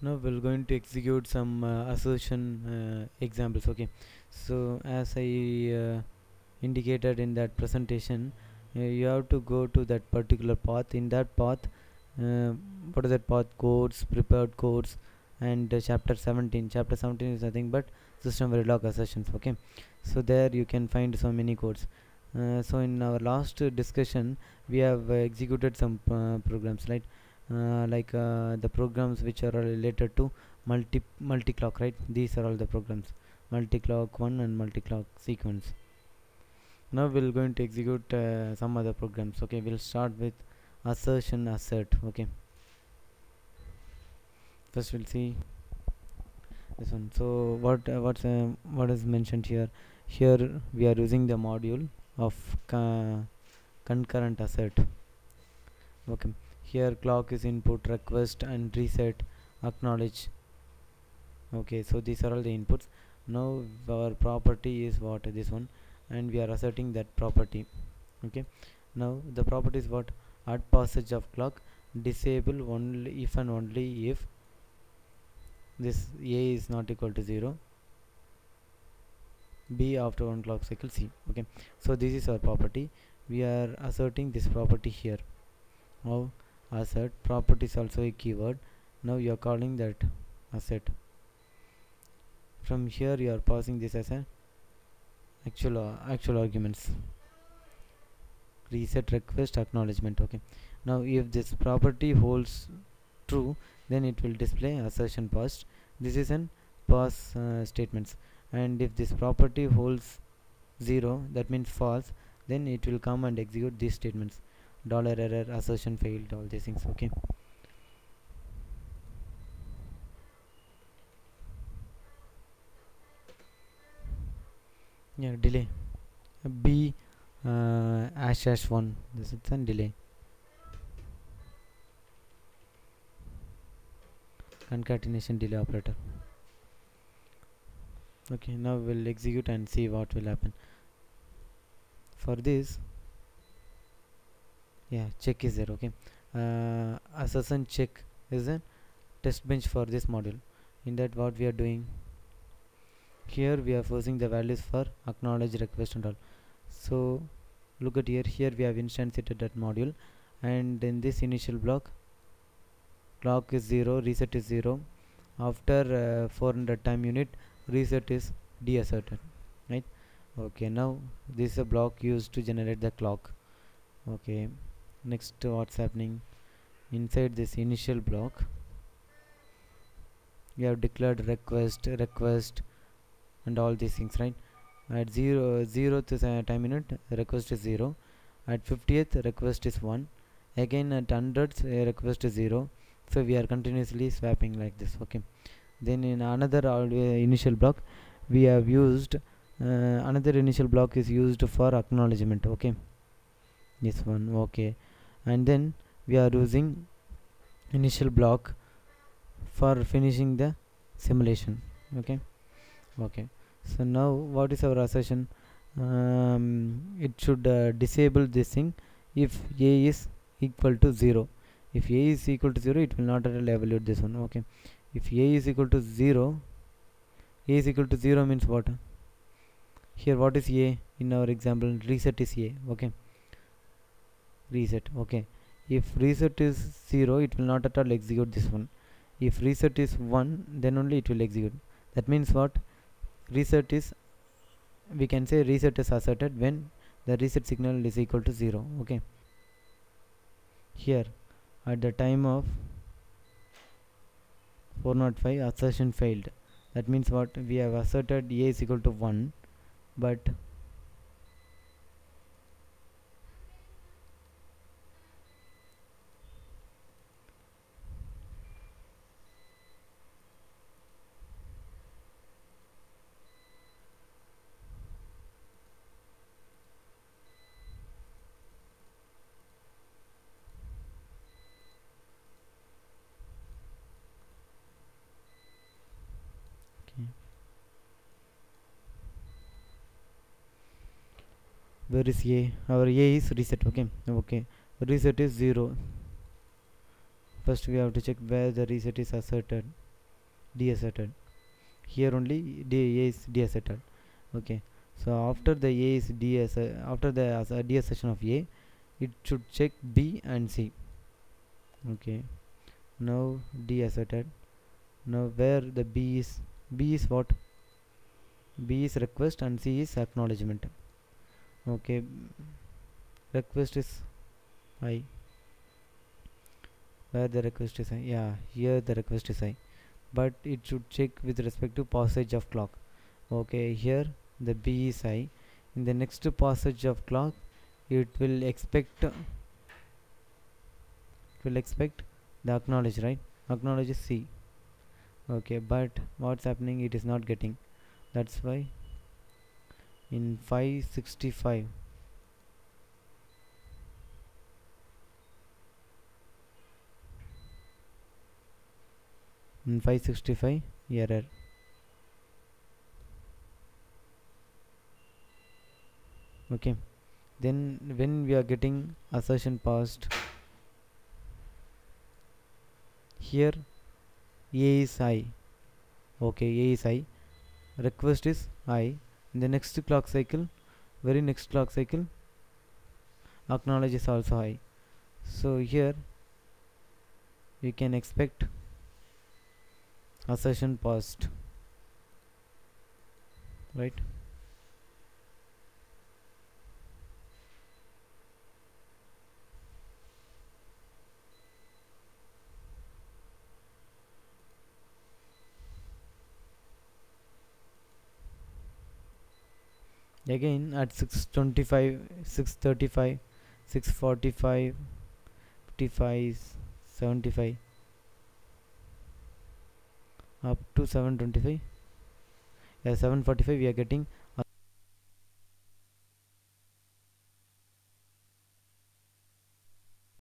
Now we're going to execute some assertion examples. Okay, so as I indicated in that presentation, you have to go to that particular path. In that path, uh, what is that path? Codes, prepared codes, and chapter 17. Chapter 17 is nothing but system verilog assertions. Okay, so there you can find so many codes. So in our last discussion, we have executed some programs, right? The programs which are related to multi-clock, right? These are all the programs: multi-clock 1 and multi-clock sequence. Now we're going to execute some other programs. Okay, we'll start with assertion assert. Okay, first we'll see this one. So what is mentioned here? Here we are using the module of concurrent assert. Okay, here clock is input, request and reset, acknowledge. Okay, so these are all the inputs. Now our property is what? This one, and we are asserting that property. Okay, now the property is what? At passage of clock, disable only if and only if this a is not equal to 0, b after 1 clock cycle, c. Okay, so this is our property. We are asserting this property here. Now assert property is also a keyword. Now you are calling that assert. From here you are passing this as a actual arguments: reset, request, acknowledgement. Okay, now if this property holds true, then it will display assertion passed. This is an pass statements. And if this property holds 0, that means false, then it will come and execute these statements: $error, assertion failed, all these things. Okay, yeah, delay b #1, this is a delay. Concatenation delay operator. Okay, now we'll execute and see what will happen. For this, yeah, check is there. Okay, assertion check is a test bench for this module. In that, what we are doing here, we are forcing the values for acknowledge, request and all. So look at here we have instantiated that module, and in this initial block, clock is 0, reset is 0. After 400 time unit, reset is deasserted, right? Okay, now this is a block used to generate the clock. Okay, next what's happening inside this initial block? We have declared request and all these things, right? At 0th time unit, request is 0. At 50th, request is 1. Again at 100th, request is 0. So we are continuously swapping like this. Okay, then in another initial block, we have used another initial block is used for acknowledgement. Okay, this one. Okay, and then we are using initial block for finishing the simulation. Okay, so now what is our assertion? It should disable this thing if a is equal to 0. If a is equal to 0, it will not evaluate this one. Okay, if a is equal to 0, means what? Here what is a in our example? Reset is a. Okay, reset. Okay, if reset is 0, it will not at all execute this one. If reset is 1, then only it will execute. That means what? Reset is, we can say reset is asserted when the reset signal is equal to 0. Okay, here at the time of 405, assertion failed. That means what? We have asserted a is equal to 1, but where is a? Our a is reset. Okay, reset is 0. First we have to check where the reset is asserted. deasserted. Here only A is deasserted. Okay, so after the A is after the deassertion of A, it should check B and C. Okay, now deasserted. Now where the B is what? B is request and C is acknowledgement. Okay, request is I. Where the request is I? Yeah, here the request is I, but it should check with respect to passage of clock. Okay, here the B is I. In the next passage of clock, it will expect the acknowledge, right? Acknowledge is C. Okay, but what's happening? It is not getting. That's why in 565 error. Okay, then when we are getting assertion passed, here A is I. Okay, A is I, request is I. In the next clock cycle, very next clock cycle, acknowledge is also I. So here you can expect assertion passed, right? Again at 6:25, 6:35, 6:45, 55, 75, up to 7:25. Yeah, 7:45 we are getting